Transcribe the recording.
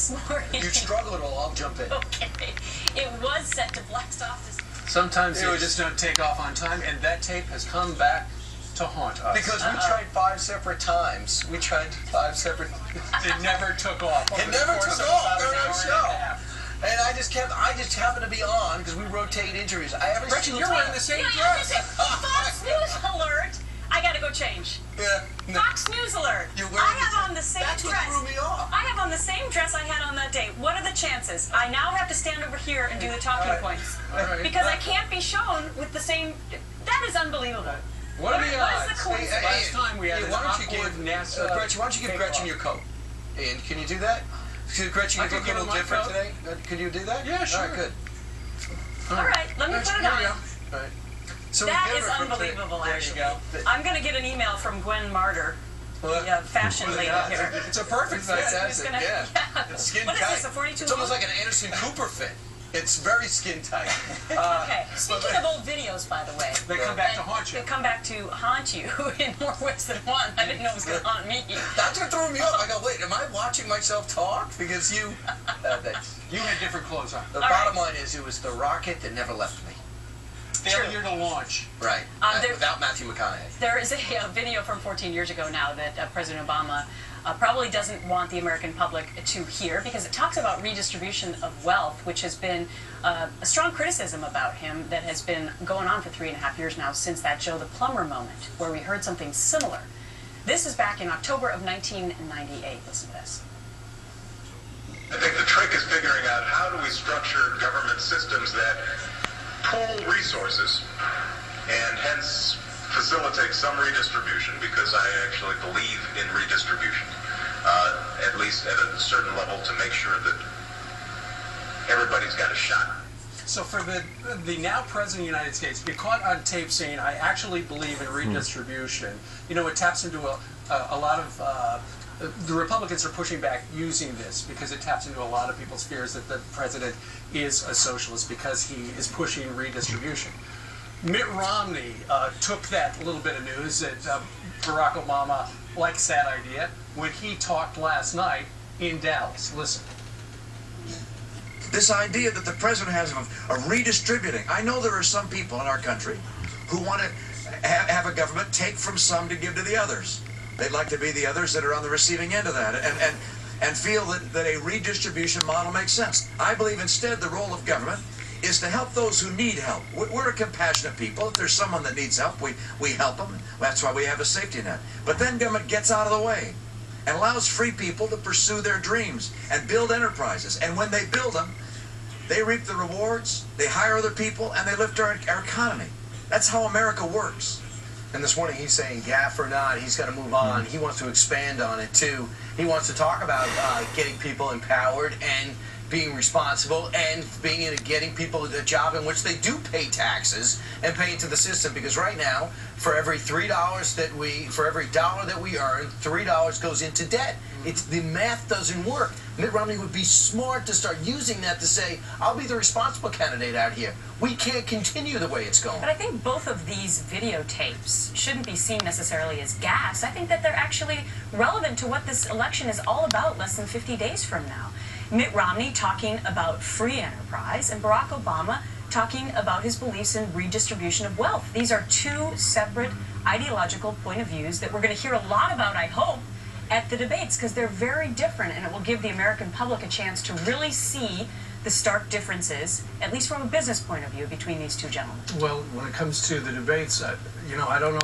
this morning. You struggle at all, I'll jump in. Okay. It was set to blast off this. Sometimes they just don't take off on time, and that tape has come back to haunt us. Because we tried 5 separate times. We tried 5 separate... It never took off. It never took off during our show. And I just happened to be on, because we rotate injuries. I haven't Gretchen, you're wearing the same dress. Fox News alert! I gotta go change. Yeah. No. Fox News alert! I have on the same dress. That's what threw me off. I have on the same dress I had on that day. What are the chances? I now have to stand over here and do the talking points. Because I can't be shown with the same... That is unbelievable. What are the odds? What is the coincidence? Last time we had an awkward NASA... Gretchen, why don't you give Gretchen your coat? And can you do that? Gretchen, you look a little different today. Can you do that? Yeah, sure. All right, good. All right, let me put it on. All right. So that is unbelievable, actually. I'm going to get an email from Gwen Martyr, the fashion lady here. It's a perfect fit. Yeah. It's skin tight. What is this, a 42? It's almost like an Anderson Cooper fit. It's very skin tight. Okay. Speaking of old videos, by the way. They come back to haunt you. They come back to haunt you in more ways than one. I didn't know it was going to haunt me. That's what threw me off. I go, wait, am I watching myself talk? Because you... you had different clothes on. The bottom line is, it was the rocket that never left me. Failure to launch. Right. Without Matthew McConaughey. There is a video from 14 years ago now that President Obama probably doesn't want the American public to hear, because it talks about redistribution of wealth, which has been a strong criticism about him that has been going on for 3.5 years now, since that Joe the Plumber moment, where we heard something similar. This is back in October of 1998. Listen to this. I think the trick is figuring out how do we structure government systems that pool resources and hence facilitate some redistribution, because I actually believe in redistribution, at least at a certain level, to make sure that everybody's got a shot. So for the now President of the United States, be caught on tape saying, I actually believe in redistribution, you know, it taps into a lot of... the Republicans are pushing back using this because it taps into a lot of people's fears that the president is a socialist because he is pushing redistribution. Mitt Romney took that little bit of news that Barack Obama likes that idea when he talked last night in Dallas. Listen. This idea that the president has of redistributing. I know there are some people in our country who want to have a government take from some to give to the others. They'd like to be the others that are on the receiving end of that and feel that a redistribution model makes sense. I believe instead the role of government is to help those who need help. We're a compassionate people. If there's someone that needs help, we help them. That's why we have a safety net. But then government gets out of the way and allows free people to pursue their dreams and build enterprises. And when they build them, they reap the rewards, they hire other people, and they lift our economy. That's how America works. And this morning he's saying, gaff or not, he's got to move on. He wants to expand on it too. He wants to talk about getting people empowered and being responsible and getting people a job in which they do pay taxes and pay into the system. Because right now, for every $dollar that we earn, $3 goes into debt. The math doesn't work. Mitt Romney would be smart to start using that to say, I'll be the responsible candidate out here. We can't continue the way it's going. But I think both of these videotapes shouldn't be seen necessarily as gas. I think that they're actually relevant to what this election is all about less than 50 days from now. Mitt Romney talking about free enterprise and Barack Obama talking about his beliefs in redistribution of wealth. These are two separate ideological point of views that we're going to hear a lot about, I hope, at the debates, because they're very different, and it will give the American public a chance to really see the stark differences, at least from a business point of view, between these two gentlemen. Well, when it comes to the debates, you know, I don't know